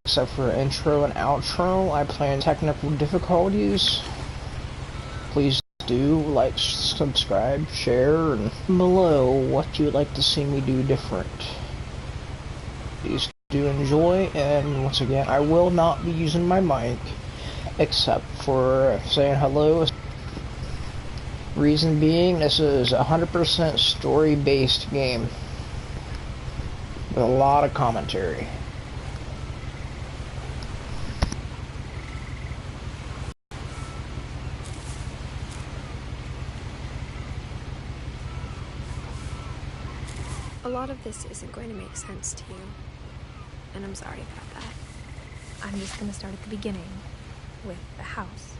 except for intro and outro. I plan technical difficulties. Please do like, subscribe, share, and below what you'd like to see me do different. Please do enjoy, and once again, I will not be using my mic except for saying hello. Reason being, this is a 100% story-based game with a lot of commentary. A lot of this isn't going to make sense to you, and I'm sorry about that. I'm just going to start at the beginning, with the house.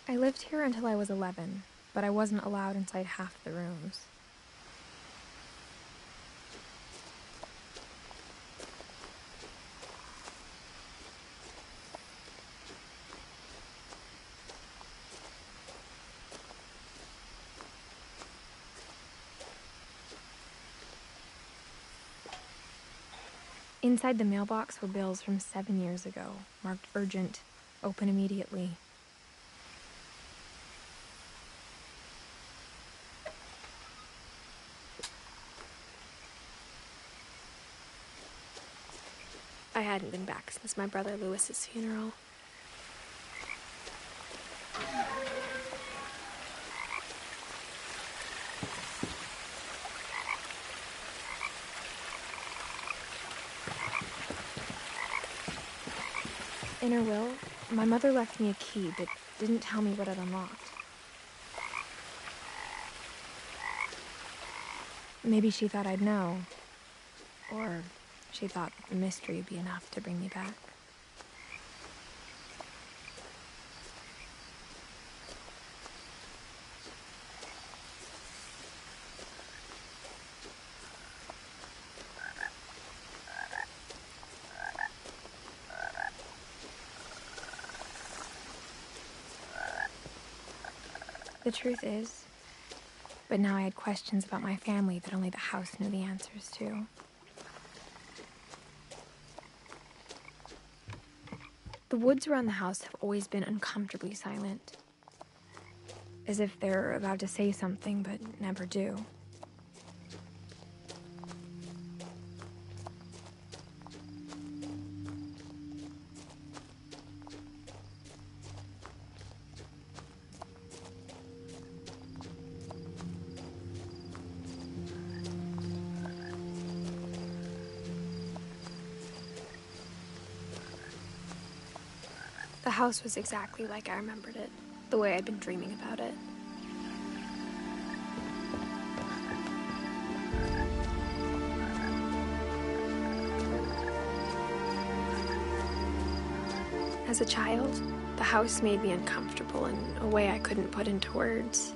I lived here until I was 11, but I wasn't allowed inside half the rooms. Inside the mailbox were bills from 7 years ago, marked urgent, open immediately. I hadn't been back since my brother Lewis's funeral. In her will, my mother left me a key, but didn't tell me what it unlocked. Maybe she thought I'd know, or she thought the mystery would be enough to bring me back. The truth is, but now I had questions about my family that only the house knew the answers to. The woods around the house have always been uncomfortably silent, as if they're about to say something but never do. The house was exactly like I remembered it, the way I'd been dreaming about it. As a child, the house made me uncomfortable in a way I couldn't put into words.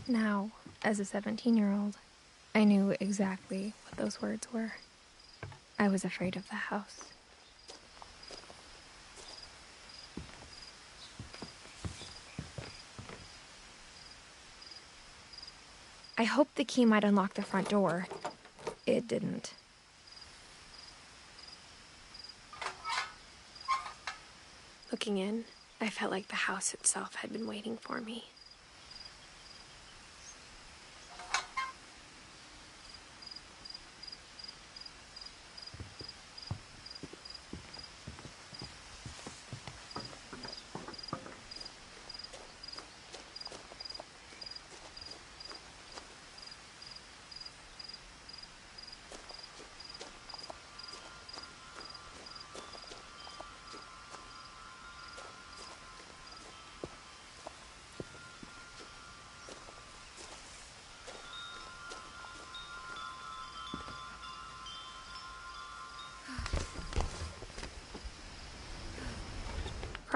Now, as a 17-year-old, I knew exactly what those words were. I was afraid of the house. I hoped the key might unlock the front door. It didn't. Looking in, I felt like the house itself had been waiting for me.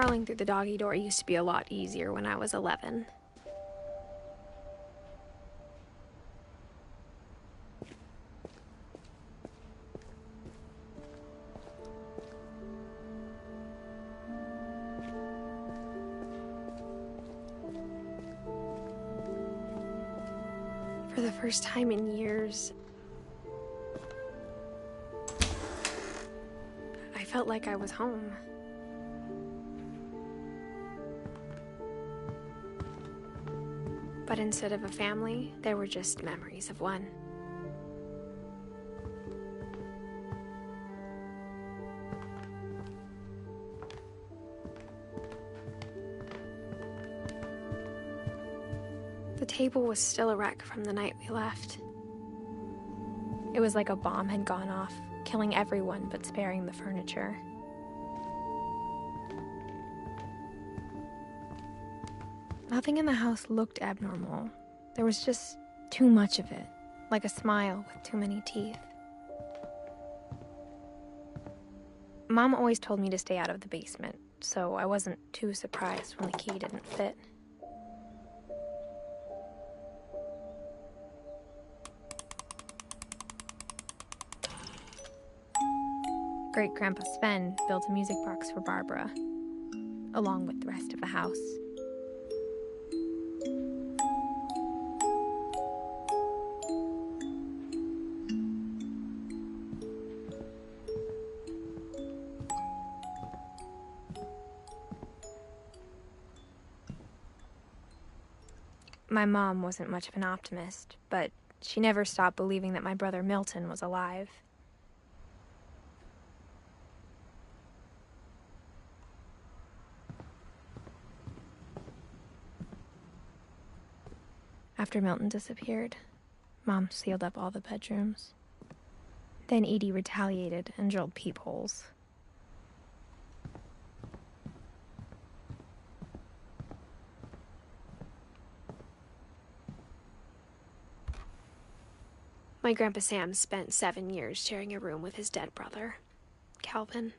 Crawling through the doggy door used to be a lot easier when I was 11. For the first time in years, I felt like I was home. But instead of a family, there were just memories of one. The table was still a wreck from the night we left. It was like a bomb had gone off, killing everyone but sparing the furniture. Nothing in the house looked abnormal. There was just too much of it, like a smile with too many teeth. Mom always told me to stay out of the basement, so I wasn't too surprised when the key didn't fit. Great-Grandpa Sven built a music box for Barbara, along with the rest of the house. My mom wasn't much of an optimist, but she never stopped believing that my brother Milton was alive. After Milton disappeared, Mom sealed up all the bedrooms. Then Edie retaliated and drilled peepholes. My Grandpa Sam spent 7 years sharing a room with his dead brother, Calvin.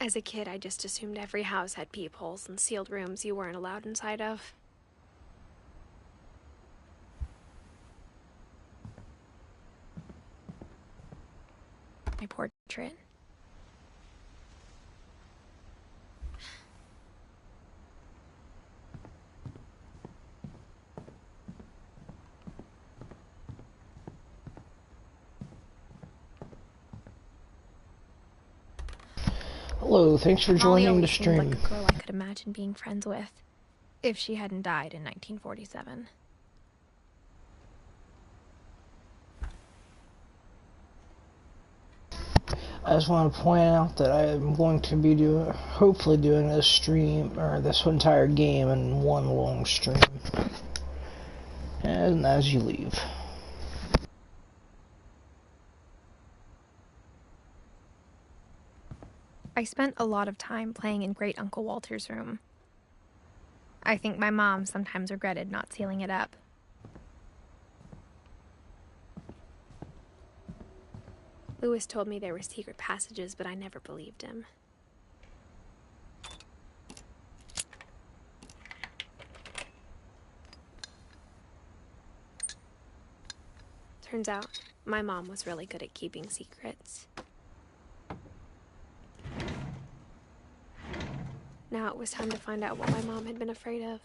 As a kid, I just assumed every house had peepholes and sealed rooms you weren't allowed inside of. My portrait. Hello, thanks for Molly joining the always seemed stream. like a girl I could imagine being friends with, if she hadn't died in 1947. I just want to point out that I'm going to be hopefully doing this stream, or this entire game in one long stream. And as you leave. I spent a lot of time playing in Great Uncle Walter's room. I think my mom sometimes regretted not sealing it up. Lewis told me there were secret passages, but I never believed him. Turns out, my mom was really good at keeping secrets. Now it was time to find out what my mom had been afraid of.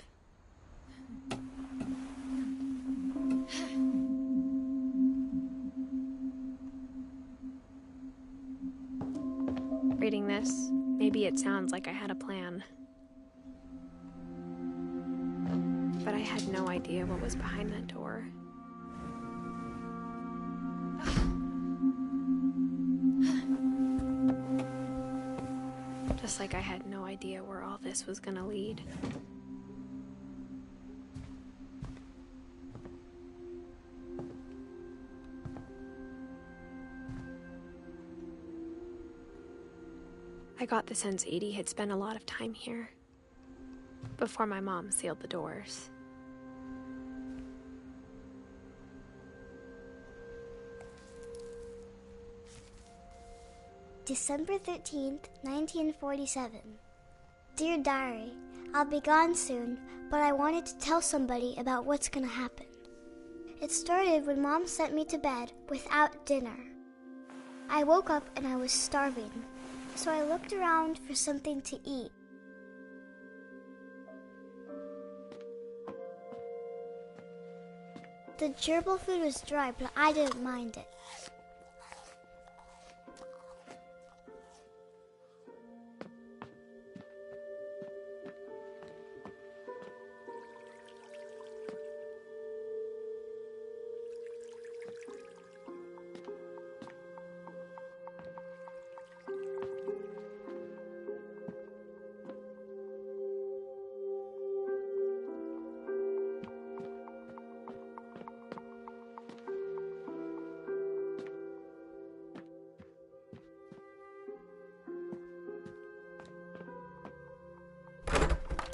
Reading this, maybe it sounds like I had a plan. But I had no idea what was behind that door. Just like I had no idea where all this was gonna lead. I got the sense Edie had spent a lot of time here, before my mom sealed the doors. December 13th, 1947. Dear Diary, I'll be gone soon, but I wanted to tell somebody about what's gonna happen. It started when Mom sent me to bed without dinner. I woke up and I was starving, so I looked around for something to eat. The gerbil food was dry, but I didn't mind it.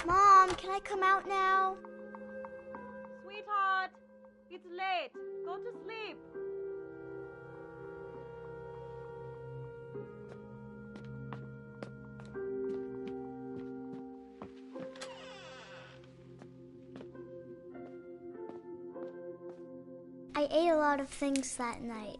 Mom, can I come out now? Sweetheart, it's late. Go to sleep. I ate a lot of things that night.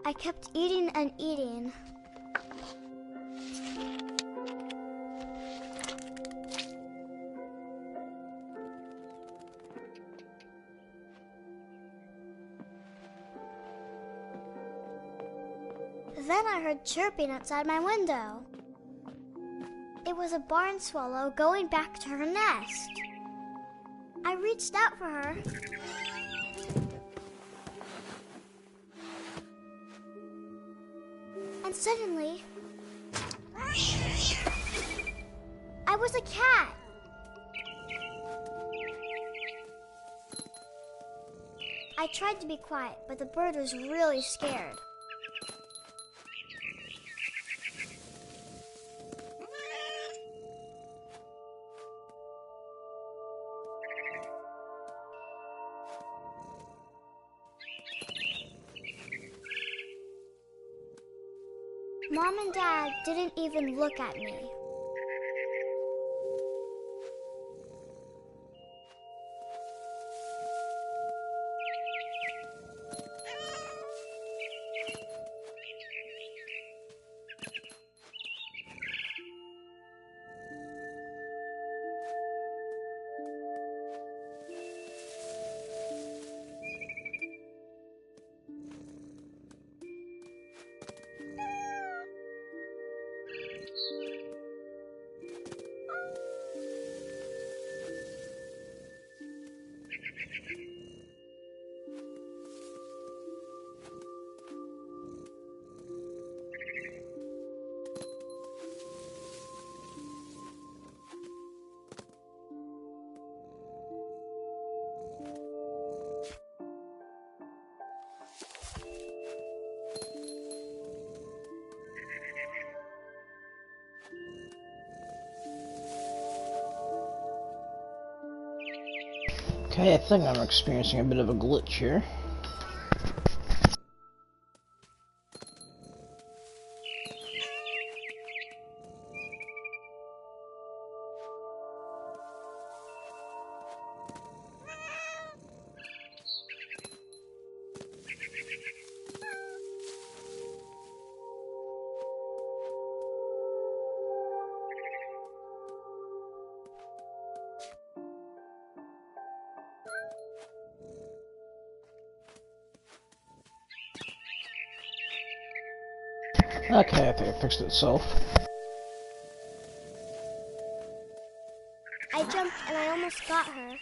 I kept eating and eating. Then I heard chirping outside my window. It was a barn swallow going back to her nest. I reached out for her. And suddenly, I was a cat. I tried to be quiet, but the bird was really scared. Mom and Dad didn't even look at me. Okay, I think I'm experiencing a bit of a glitch here. Okay, I think it fixed itself. I jumped and I almost got her.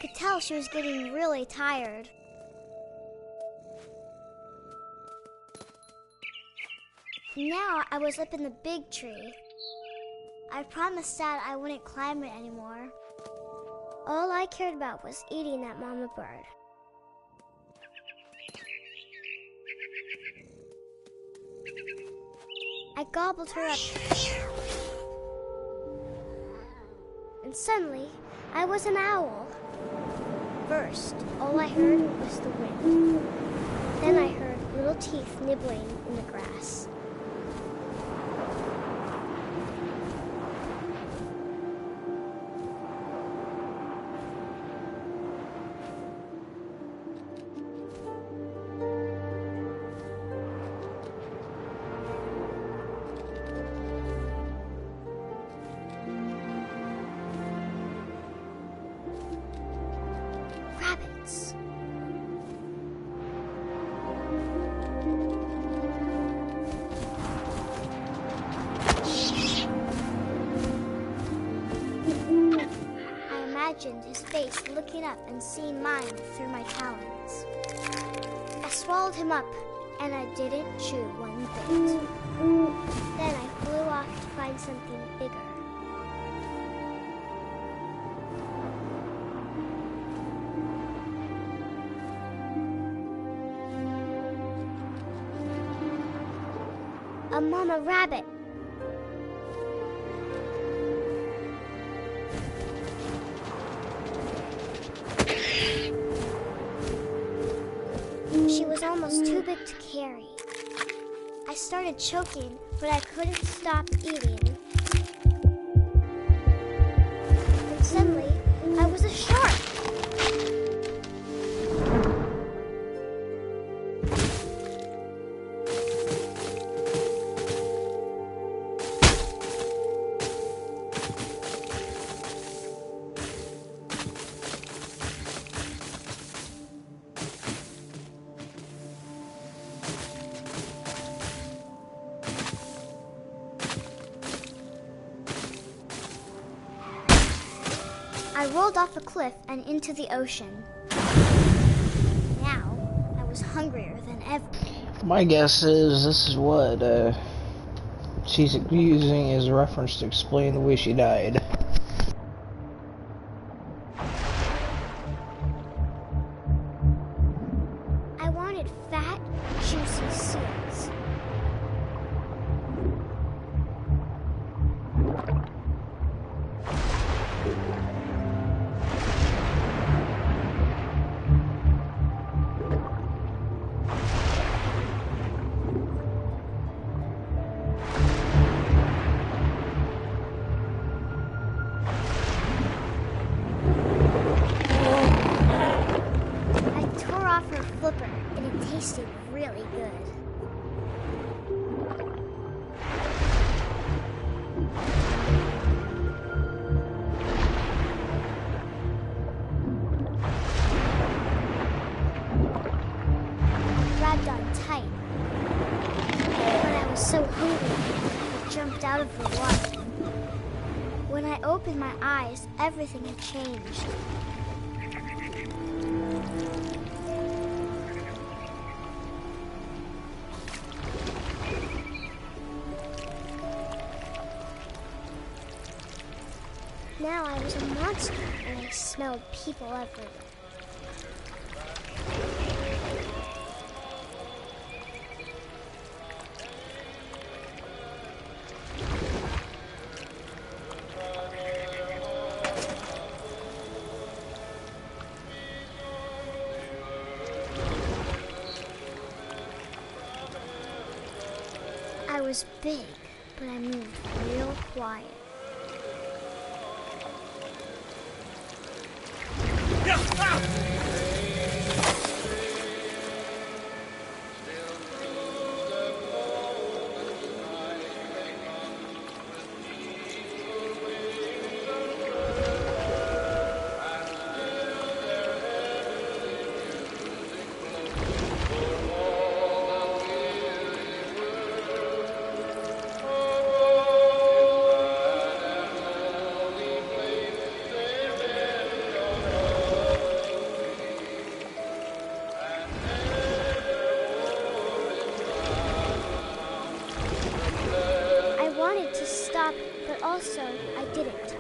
could tell she was getting really tired. Now I was up in the big tree. I promised Dad I wouldn't climb it anymore. All I cared about was eating that mama bird. I gobbled her up. And suddenly, I was an owl. First, all I heard was the wind. Then I heard little teeth nibbling in the grass. Rabbits. I imagined his face looking up and seeing mine through my talons. I swallowed him up, and I didn't chew one bit. Then I flew off to find something bigger. A mama rabbit. She was almost too big to carry. I started choking, but I couldn't stop eating. And suddenly, I was a shark. I rolled off a cliff and into the ocean. Now, I was hungrier than ever. My guess is this is what she's using as a reference to explain the way she died. I wanted fat, juicy seeds. Flipper, and it tasted really good. I grabbed on tight, but I was so hungry I jumped out of the water. When I opened my eyes, everything had changed. Now I was a monster, and I smelled people everywhere. I was big, but I moved real quiet. also, I didn't.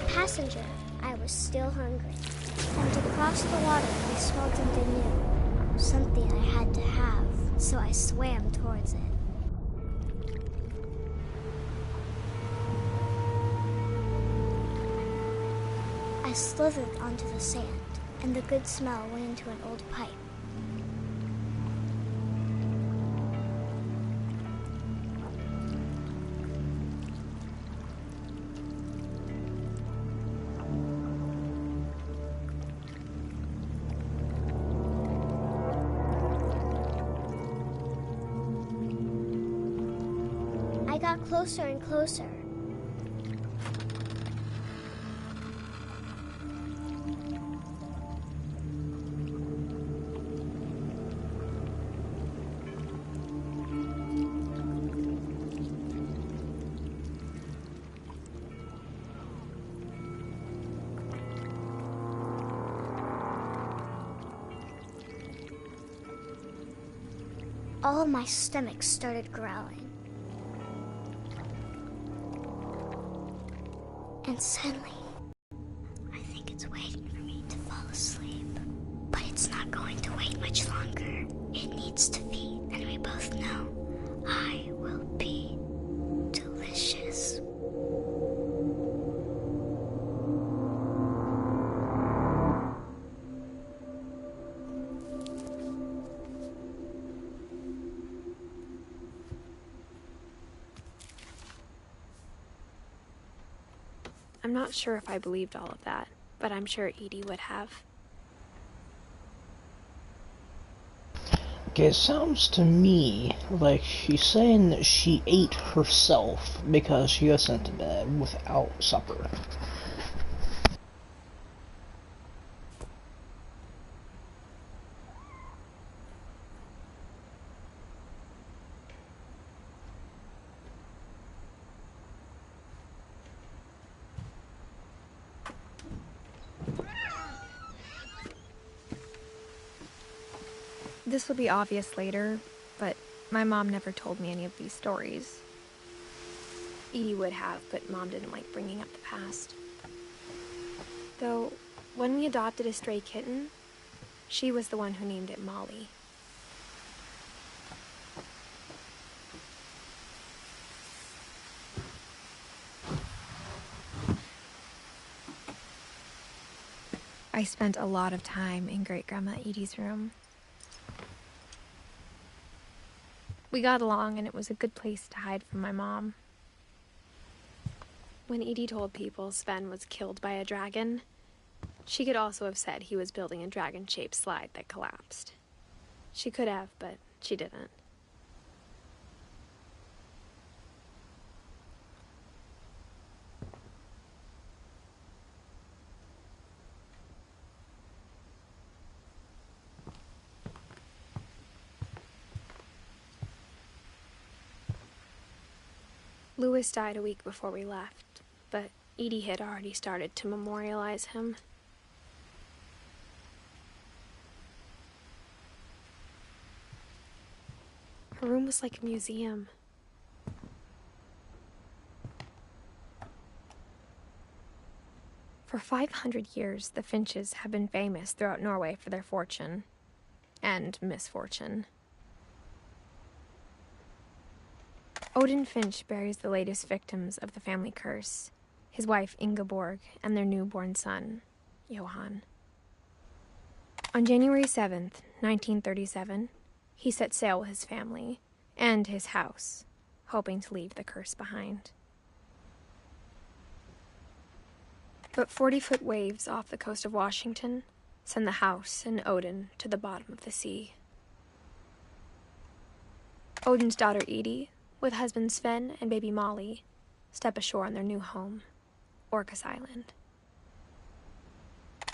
Passenger, I was still hungry. And to cross the water, I smelled something new. Something I had to have, so I swam towards it. I slithered onto the sand, and the good smell went into an old pipe. I got closer and closer. All my stomach started growling. And suddenly, I think it's waiting for me to fall asleep. But it's not going to wait much longer. It needs to feed, and we both know I will be delicious. I'm not sure if I believed all of that, but I'm sure Edie would have. Okay, it sounds to me like she's saying that she ate herself because she was sent to bed without supper. This will be obvious later, but my mom never told me any of these stories. Edie would have, but Mom didn't like bringing up the past. Though, when we adopted a stray kitten, she was the one who named it Molly. I spent a lot of time in Great-Grandma Edie's room. We got along, and it was a good place to hide from my mom. When Edie told people Sven was killed by a dragon, she could also have said he was building a dragon-shaped slide that collapsed. She could have, but she didn't. Louis died a week before we left, but Edie had already started to memorialize him. Her room was like a museum. For 500 years, the Finches have been famous throughout Norway for their fortune and misfortune. Odin Finch buries the latest victims of the family curse, his wife Ingeborg and their newborn son, Johann. On January 7th, 1937, he set sail with his family and his house, hoping to leave the curse behind. But 40-foot waves off the coast of Washington send the house and Odin to the bottom of the sea. Odin's daughter Edie, with husband Sven and baby Molly, step ashore on their new home, Orcas Island.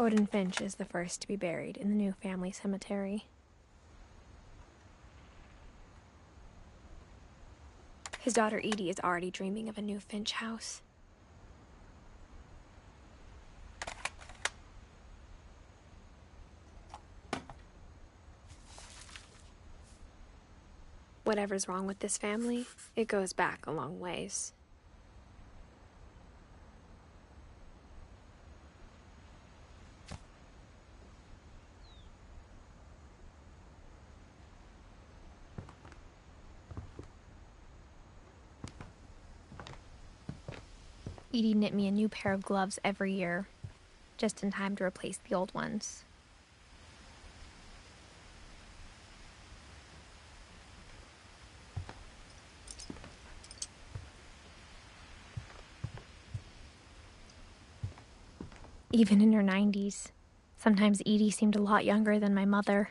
Odin Finch is the first to be buried in the new family cemetery. His daughter Edie is already dreaming of a new Finch house. Whatever's wrong with this family, it goes back a long ways. Edie knit me a new pair of gloves every year, just in time to replace the old ones. Even in her 90s, sometimes Edie seemed a lot younger than my mother.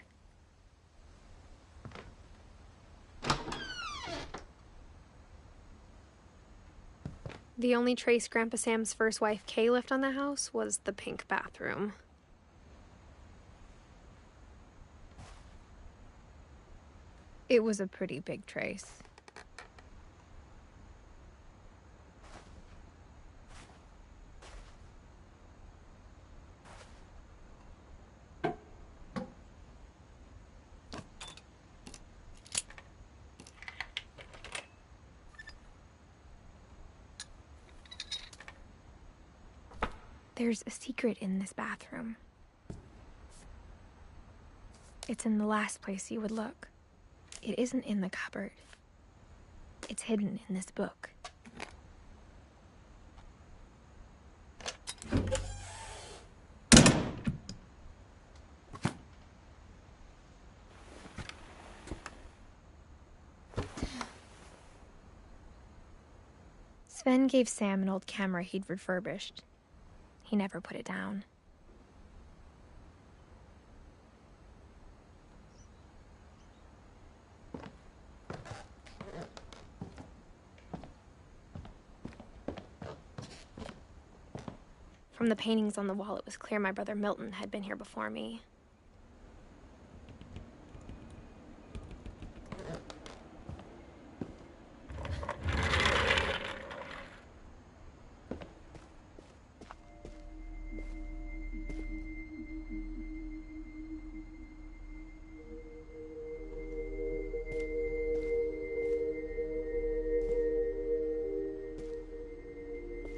The only trace Grandpa Sam's first wife, Kay, left on the house was the pink bathroom. It was a pretty big trace. There's a secret in this bathroom. It's in the last place you would look. It isn't in the cupboard. It's hidden in this book. Sven gave Sam an old camera he'd refurbished. He never put it down. From the paintings on the wall, it was clear my brother Milton had been here before me.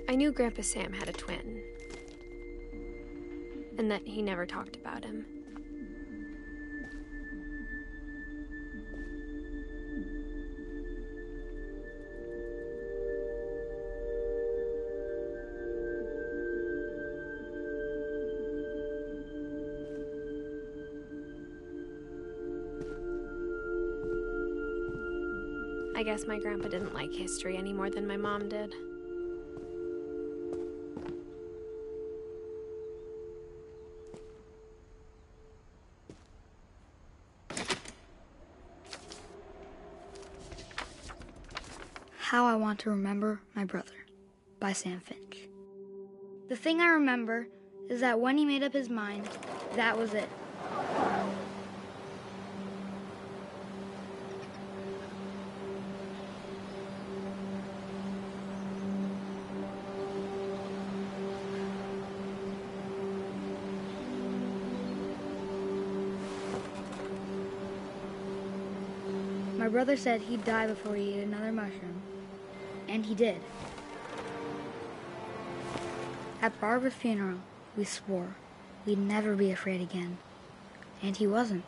I knew Grandpa Sam had a twin, and that he never talked about him. I guess my grandpa didn't like history any more than my mom did. How I Want to Remember My Brother by Sam Finch. The thing I remember is that when he made up his mind, that was it. My brother said he'd die before he ate another mushroom. And he did. At Barbara's funeral, we swore we'd never be afraid again. And he wasn't.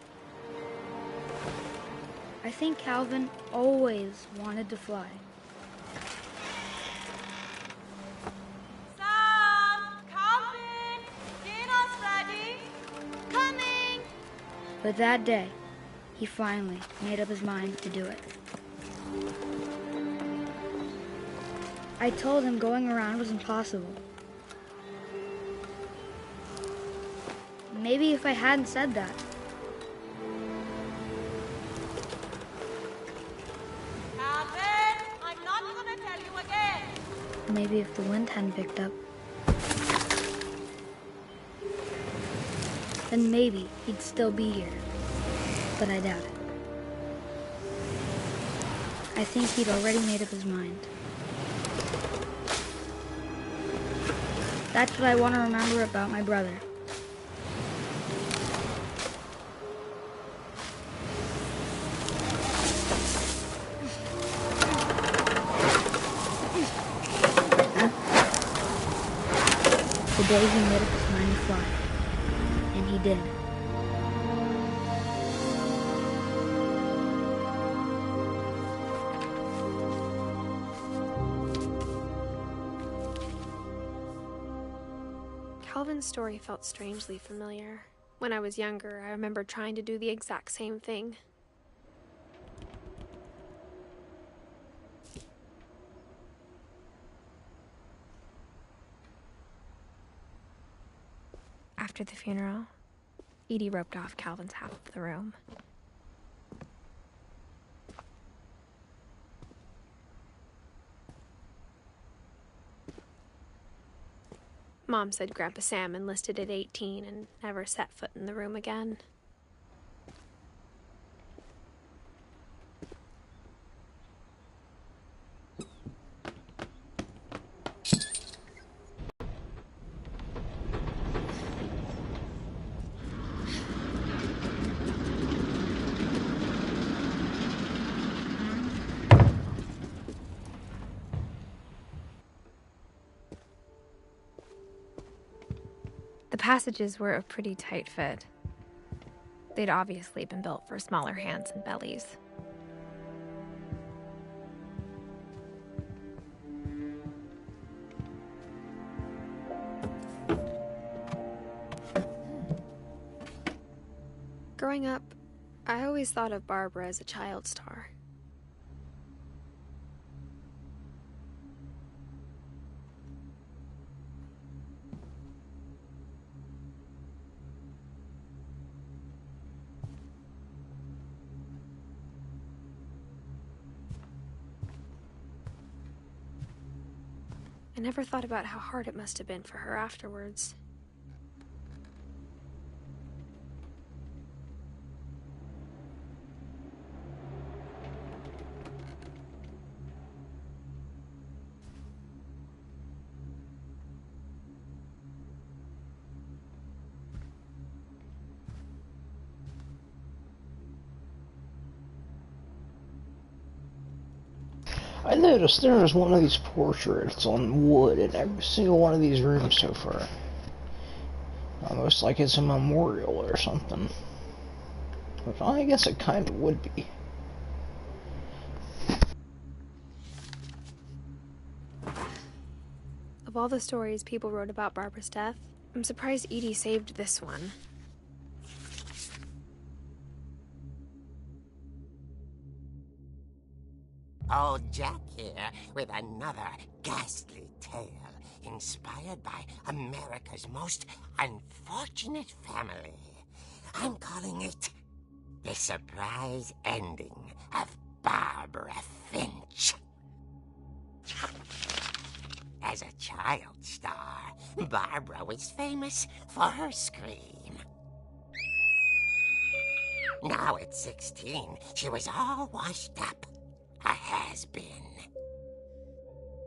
I think Calvin always wanted to fly. But that day, he finally made up his mind to do it. I told him going around was impossible. Maybe if I hadn't said that, Calvin, I'm not gonna tell you again. maybe if the wind hadn't picked up, then maybe he'd still be here. But I doubt it. I think he'd already made up his mind. That's what I want to remember about my brother. The day he made up his mind to fly. And he did. Calvin's story felt strangely familiar. When I was younger, I remember trying to do the exact same thing. After the funeral, Edie roped off Calvin's half of the room. Mom said Grandpa Sam enlisted at 18 and never set foot in the room again. The passages were a pretty tight fit. They'd obviously been built for smaller hands and bellies. Growing up, I always thought of Barbara as a child star. I never thought about how hard it must have been for her afterwards. I noticed there's one of these portraits on wood in every single one of these rooms so far. Almost like it's a memorial or something. Which I guess it kind of would be. Of all the stories people wrote about Barbara's death, I'm surprised Edie saved this one. Old Jack here with another ghastly tale inspired by America's most unfortunate family. I'm calling it The Surprise Ending of Barbara Finch. As a child star, Barbara was famous for her scream. Now at 16, she was all washed up. A has-been.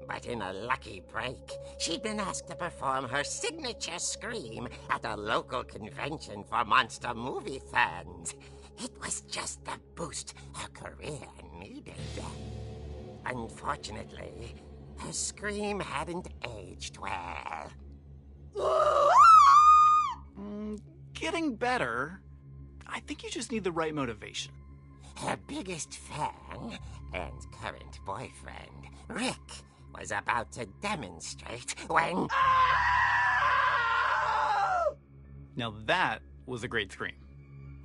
But in a lucky break, she'd been asked to perform her signature scream at a local convention for monster movie fans. It was just the boost her career needed. Unfortunately, her scream hadn't aged well. Getting better. I think you just need the right motivation. Her biggest fan and current boyfriend, Rick, was about to demonstrate when... Now that was a great scream.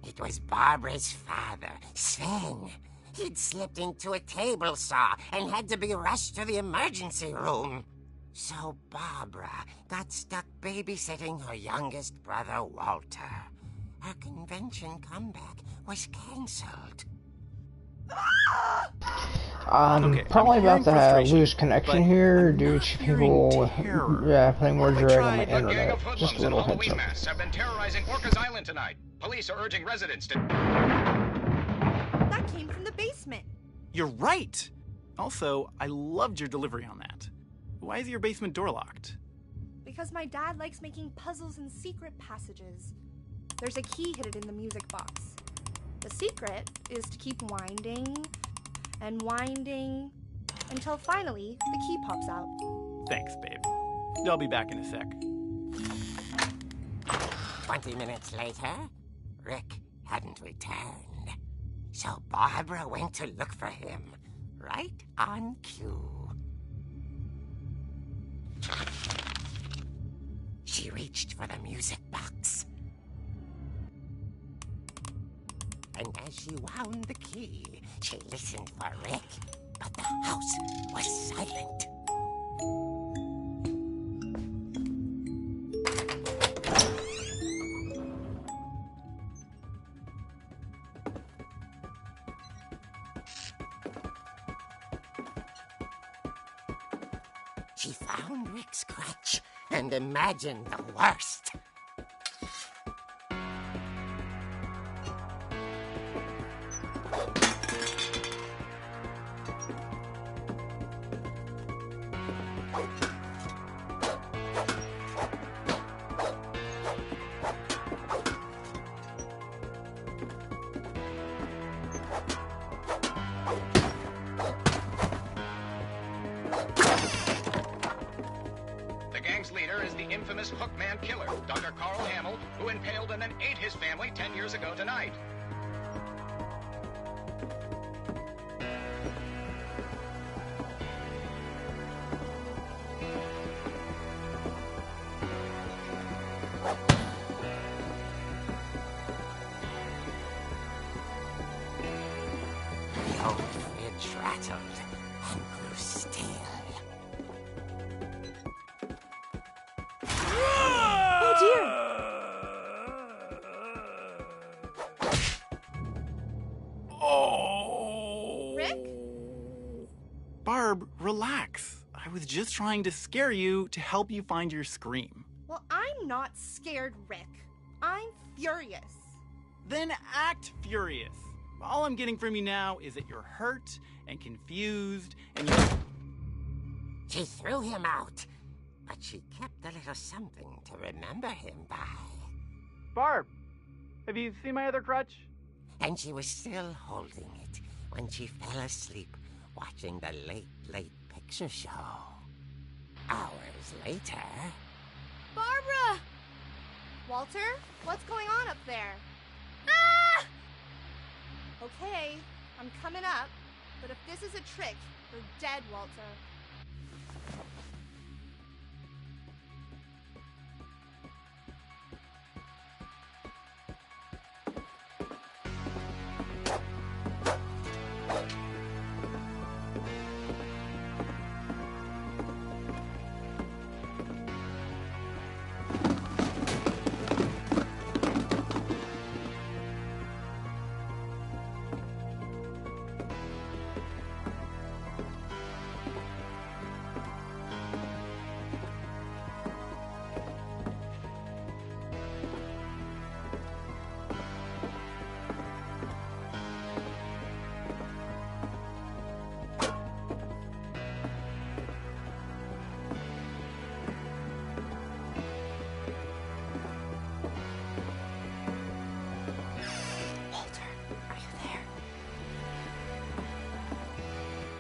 It was Barbara's father, Sven. He'd slipped into a table saw and had to be rushed to the emergency room. So Barbara got stuck babysitting her youngest brother, Walter. Her convention comeback was cancelled. Okay, Probably I'm about hearing to frustration, lose connection but here I'm due not to hearing people, terror. playing more I drag on my tried. A gang internet. of hoodlums Just a in little heads Halloween up. masks have been terrorizing Orcas Island tonight. Police are urging residents to... That came from the basement. You're right. Also, I loved your delivery on that. Why is your basement door locked? Because my dad likes making puzzles and secret passages. There's a key hidden in the music box. The secret is to keep winding and winding until finally the key pops out. Thanks, babe. I'll be back in a sec. 20 minutes later, Rick hadn't returned. So Barbara went to look for him, right on cue. She reached for the music box. And as she wound the key, she listened for Rick, but the house was silent. She found Rick's crutch and imagined the worst. The gang's leader is the infamous Hookman killer, Dr. Carl Hamill, who impaled and then ate his family 10 years ago tonight. The old fridge rattled and grew still. Oh dear! Oh! Rick? Barb, relax. I was just trying to scare you to help you find your scream. Well, I'm not scared, Rick. I'm furious. Then act furious. All I'm getting from you now is that you're hurt and confused and you're... She threw him out, but she kept a little something to remember him by. Barb, have you seen my other crutch? And she was still holding it when she fell asleep watching the late picture show. Hours later... Barbara! Walter, what's going on up there? Ah! Okay, I'm coming up, but if this is a trick, you're dead, Walter.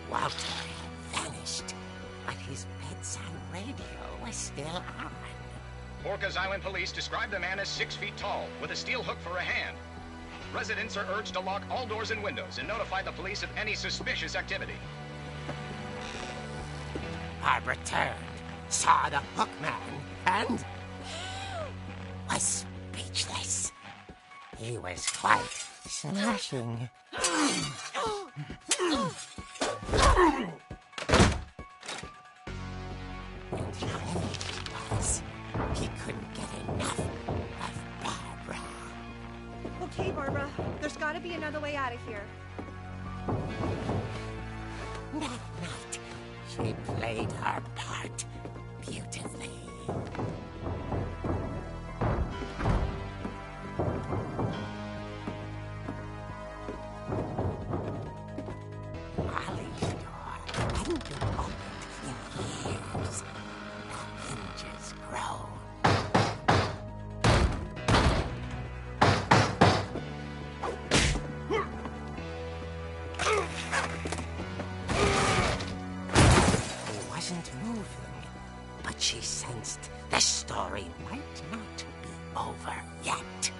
Walter vanished, but his bedside radio was still on. Orcas Island police describe the man as 6 feet tall, with a steel hook for a hand. Residents are urged to lock all doors and windows and notify the police of any suspicious activity. Barbara turned, saw the hookman, and was speechless. He was quite smashing. And there he was. He couldn't get enough of Barbara. Okay, Barbara, there's gotta be another way out of here. That night, she played her part beautifully. Molly's door hadn't been opened in years. The hinges groaned. He wasn't moving, but she sensed the story might not be over yet.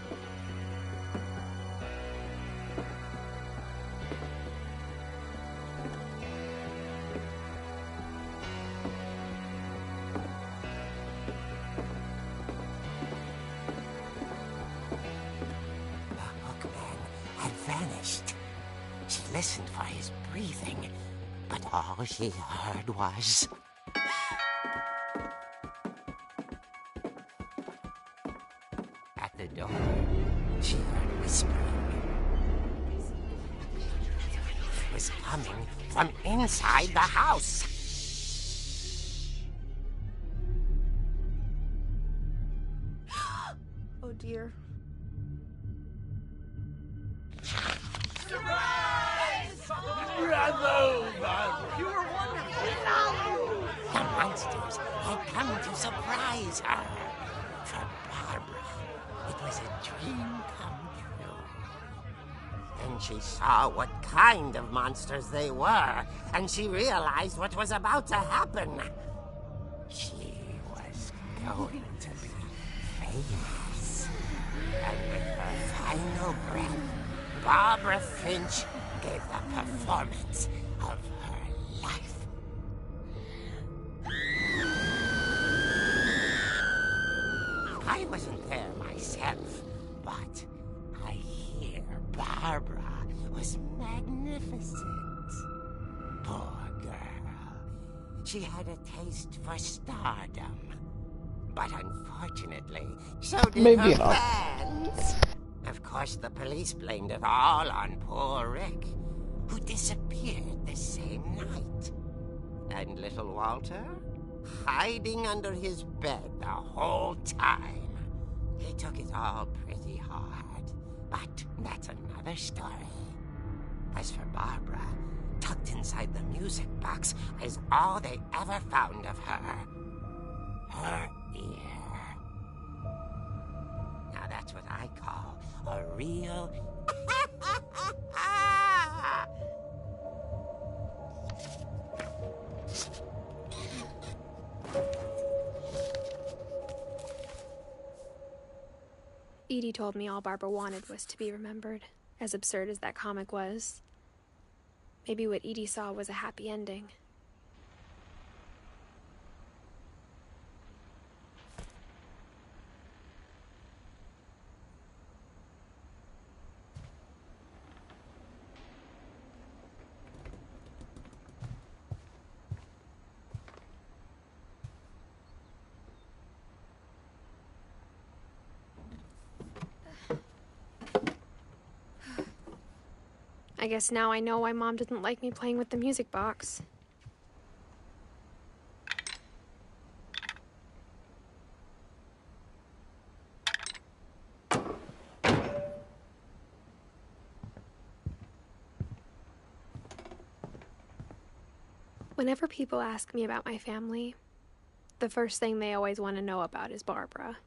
The hookman had vanished. She listened for his breathing, but all she heard was... At the door, she heard whispering. It was coming from inside the house. Oh dear. The monsters had come to surprise her. For Barbara, it was a dream come true. Then she saw what kind of monsters they were, and she realized what was about to happen. She was going to be famous. And with her final breath, Barbara Finch gave the performance of her life. I wasn't there myself, but I hear Barbara was magnificent. Poor girl. She had a taste for stardom. But unfortunately, so did Maybe her not. fans. Of course, the police blamed it all on poor Rick, who disappeared the same night. And little Walter? Hiding under his bed the whole time. He took it all pretty hard, but that's another story. As for Barbara, tucked inside the music box is all they ever found of her. Her ear. Now that's what I call a real... Edie told me all Barbara wanted was to be remembered, as absurd as that comic was. Maybe what Edie saw was a happy ending. I guess now I know why Mom didn't like me playing with the music box. Whenever people ask me about my family, the first thing they always want to know about is Barbara.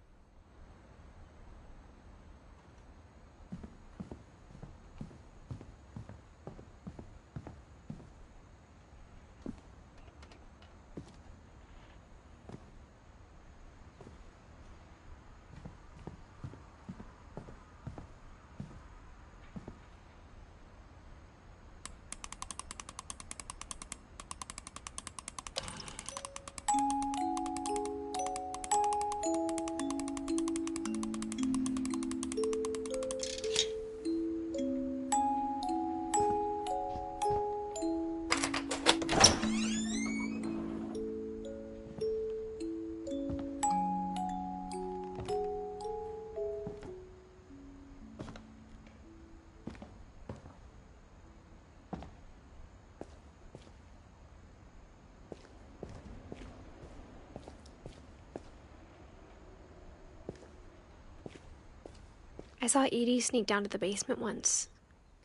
I saw Edie sneak down to the basement once,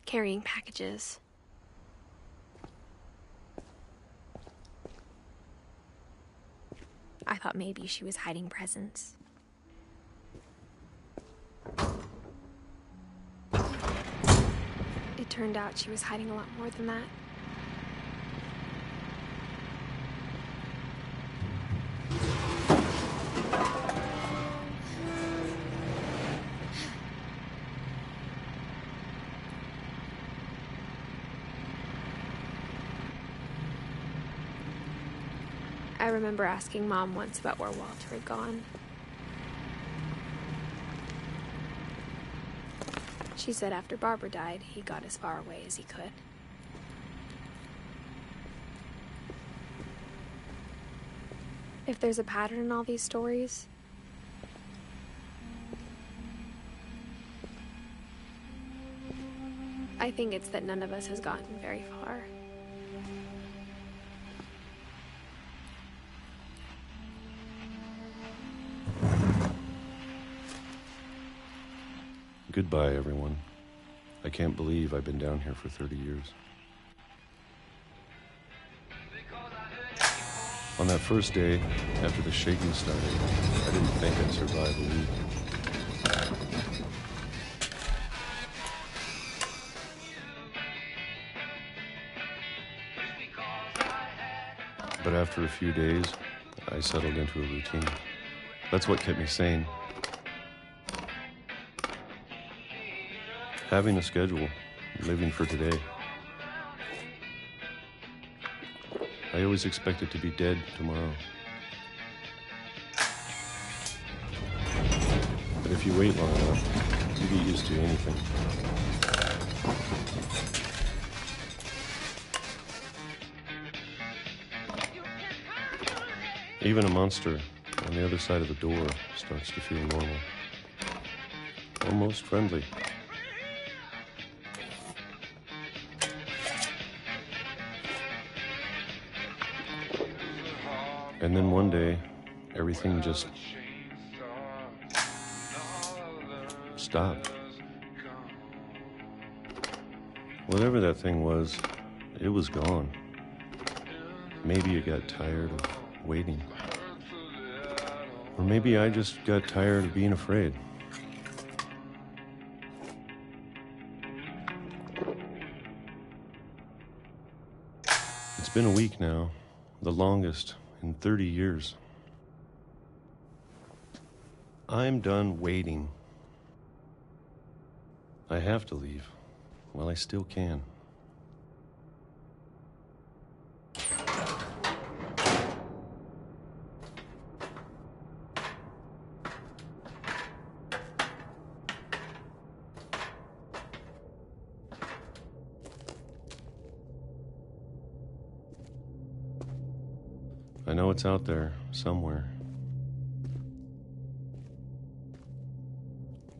carrying packages. I thought maybe she was hiding presents. It turned out she was hiding a lot more than that. I remember asking Mom once about where Walter had gone. She said after Barbara died, he got as far away as he could. If there's a pattern in all these stories, I think it's that none of us has gotten very far. Goodbye, everyone. I can't believe I've been down here for 30 years. On that first day, after the shaking started, I didn't think I'd survive a week. But after a few days, I settled into a routine. That's what kept me sane. Having a schedule, living for today. I always expected to be dead tomorrow. But if you wait long enough, you get used to anything. Even a monster on the other side of the door starts to feel normal. Almost friendly. And then one day, everything just stopped. Whatever that thing was, it was gone. Maybe it got tired of waiting. Or maybe I just got tired of being afraid. It's been a week now, the longest in 30 years. I'm done waiting. I have to leave while I still can. I know it's out there, somewhere.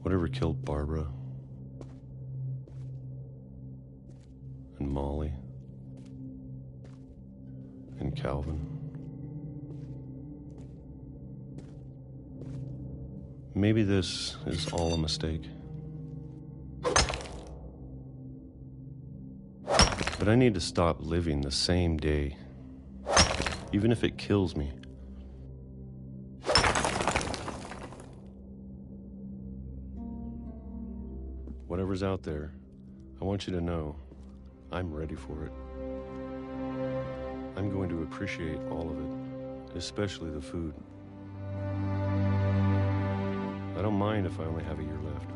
Whatever killed Barbara and Molly and Calvin. Maybe this is all a mistake. But I need to stop living the same day. Even if it kills me. Whatever's out there, I want you to know I'm ready for it. I'm going to appreciate all of it, especially the food. I don't mind if I only have a year left.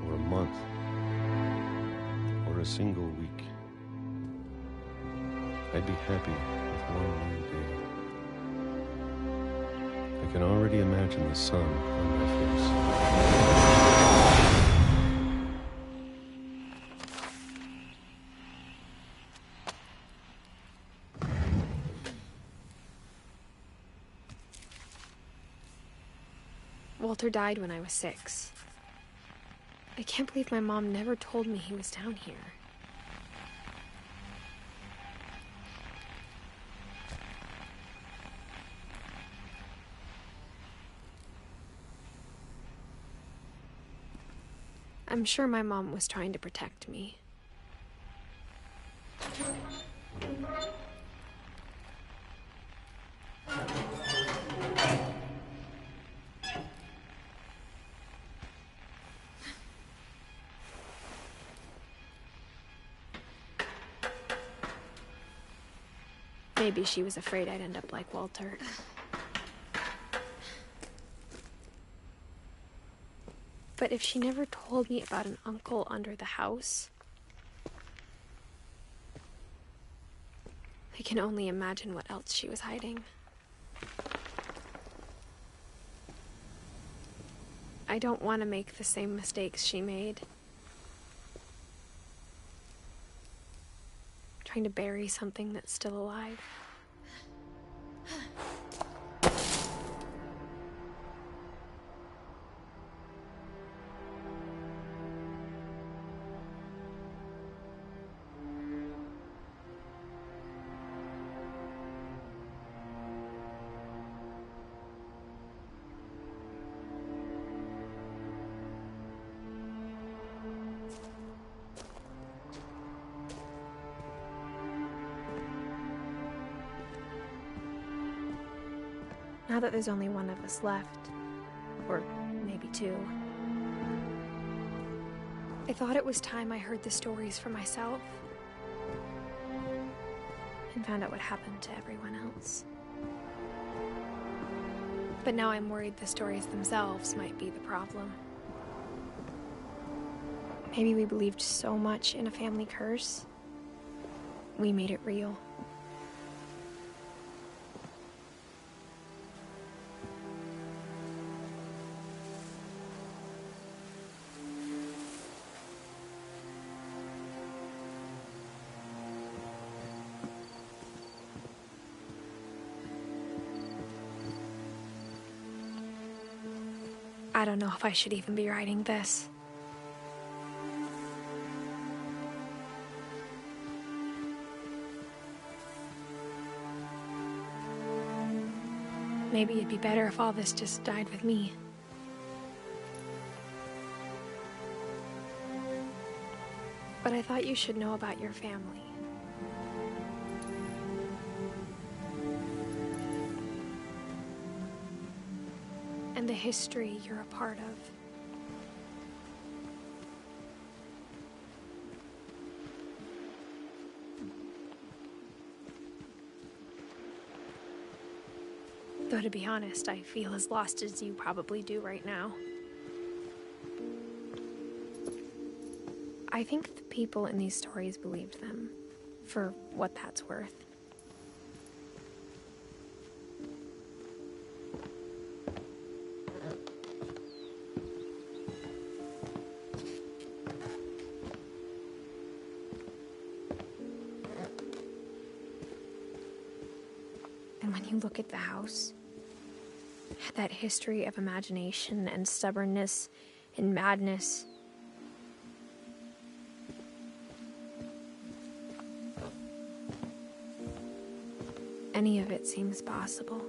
Or a month. Or a single week. I'd be happy with one new day. I can already imagine the sun on my face. Walter died when I was 6. I can't believe my mom never told me he was down here. I'm sure my mom was trying to protect me. Maybe she was afraid I'd end up like Walter. But if she never told me about an uncle under the house, I can only imagine what else she was hiding. I don't want to make the same mistakes she made. Trying to bury something that's still alive. Now that there's only one of us left, or maybe two, I thought it was time I heard the stories for myself and found out what happened to everyone else. But now I'm worried the stories themselves might be the problem. Maybe we believed so much in a family curse, we made it real. I don't know if I should even be writing this. Maybe it'd be better if all this just died with me. But I thought you should know about your family. And the history you're a part of. Though to be honest, I feel as lost as you probably do right now. I think the people in these stories believed them, for what that's worth. And when you look at the house, that history of imagination and stubbornness and madness, any of it seems possible.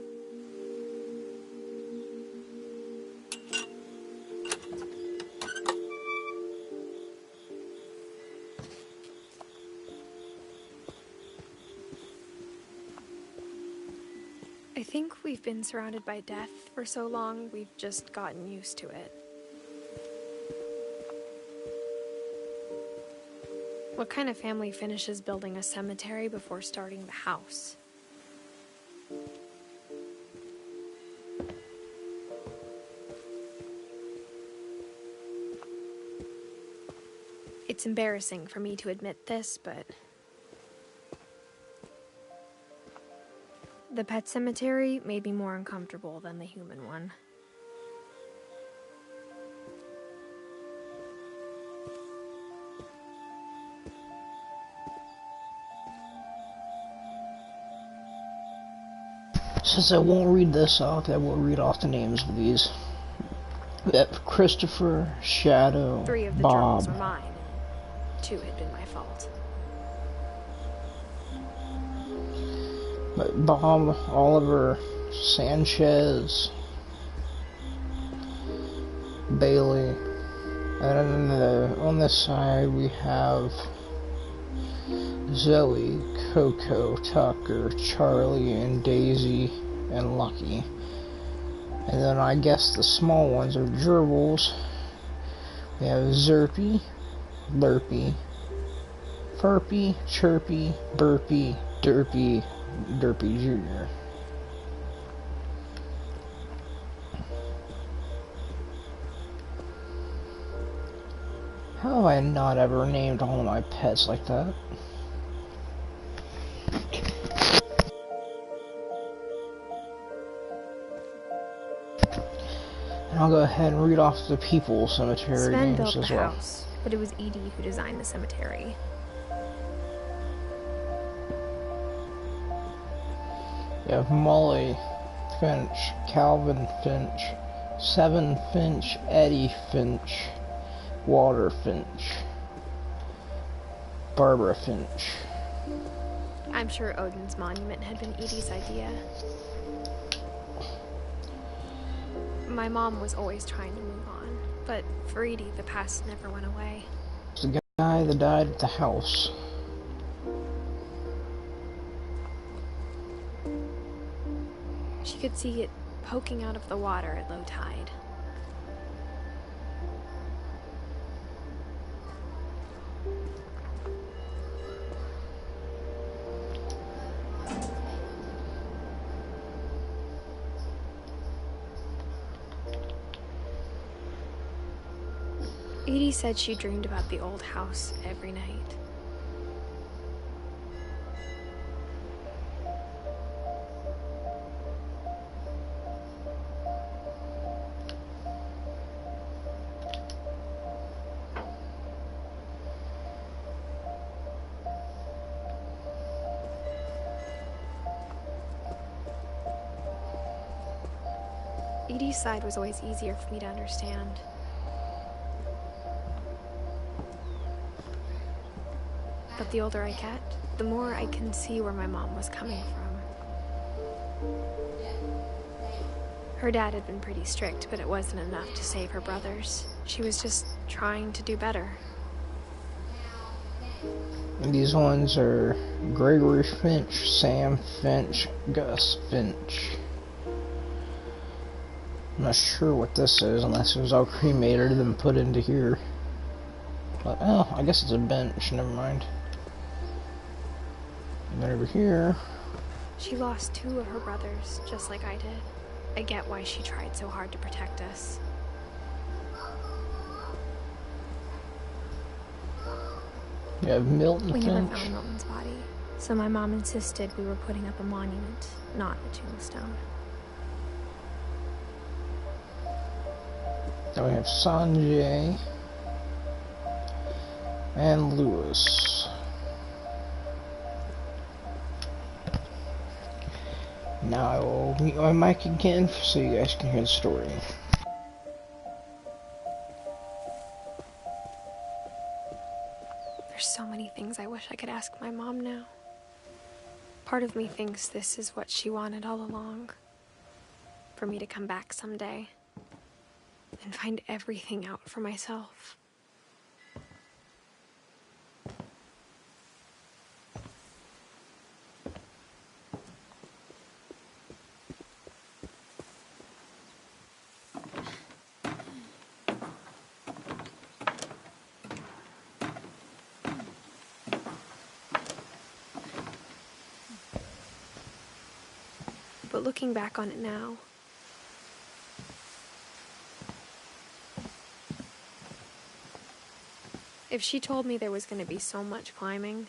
I think we've been surrounded by death for so long, we've just gotten used to it. What kind of family finishes building a cemetery before starting the house? It's embarrassing for me to admit this, but the pet cemetery made me more uncomfortable than the human one. Since I won't read this off, I will read off the names of these. We have Christopher, Shadow, 3 of the Bob. journals were mine. 2 had been my fault. But Bob, Oliver, Sanchez, Bailey, And then on this side we have Zoe, Coco, Tucker, Charlie, and Daisy, and Lucky. And then I guess the small ones are gerbils. We have Zerpy, Lurpy, Furpy, Chirpy, Burpy, Derpy, Derpy Jr. How have I not ever named all my pets like that? And I'll go ahead and read off the people cemetery Sven names built as the well. house, but it was Edie who designed the cemetery. We have Molly Finch, Calvin Finch, Seven Finch, Eddie Finch, Walter Finch, Barbara Finch. I'm sure Odin's monument had been Edie's idea. My mom was always trying to move on, but for Edie, the past never went away. It's the guy that died at the house. She could see it poking out of the water at low tide. Edie said she dreamed about the old house every night. Edie's side was always easier for me to understand. But the older I get, the more I can see where my mom was coming from. Her dad had been pretty strict, but it wasn't enough to save her brothers. She was just trying to do better. And these ones are Gregory Finch, Sam Finch, Gus Finch. I'm not sure what this is unless it was all cremated and then put into here. But, oh, I guess it's a bench, never mind. And then over here... She lost 2 of her brothers, just like I did. I get why she tried so hard to protect us. You have Milton We Finch. never found Milton's body, so my mom insisted we were putting up a monument, not a tombstone. Then we have Sanjay and Lewis. Now I will mute my mic again so you guys can hear the story. There's so many things I wish I could ask my mom now. Part of me thinks this is what she wanted all along. For me to come back someday and find everything out for myself. But looking back on it now, if she told me there was going to be so much climbing,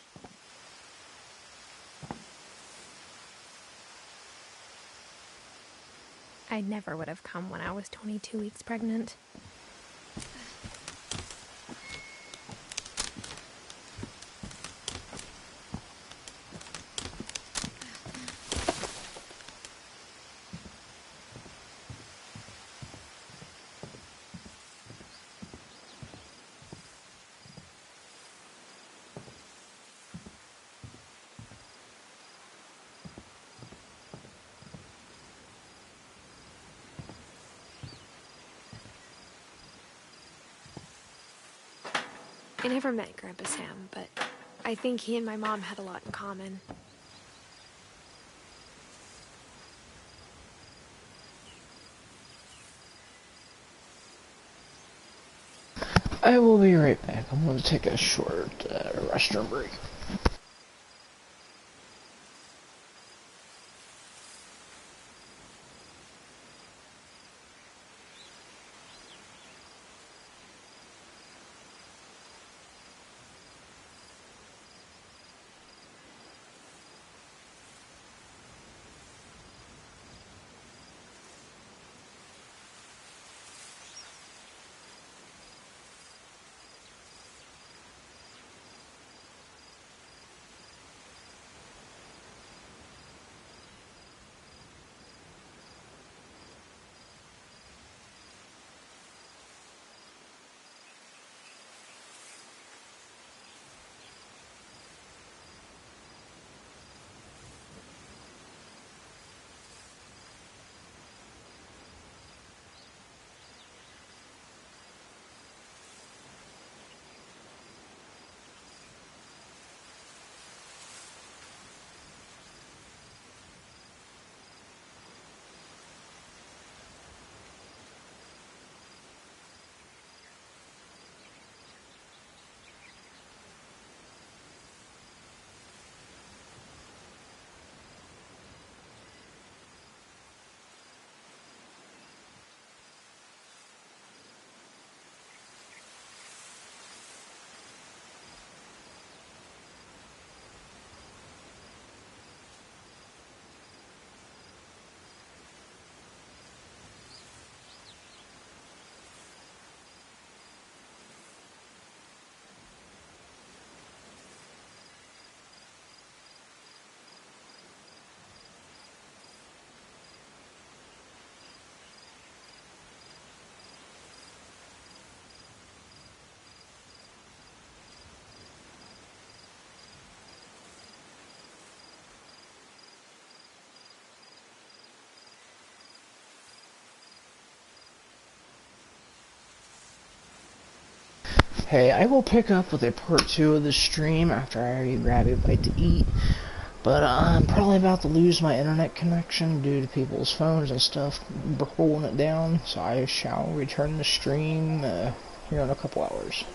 I never would have come when I was 22 weeks pregnant. I never met Grandpa Sam, but I think he and my mom had a lot in common. I will be right back. I'm going to take a short restroom break. Hey, I will pick up with a part 2 of the stream after I grab a bite to eat. But I'm probably about to lose my internet connection due to people's phones and stuff holding it down. So I shall return the stream here in a couple hours.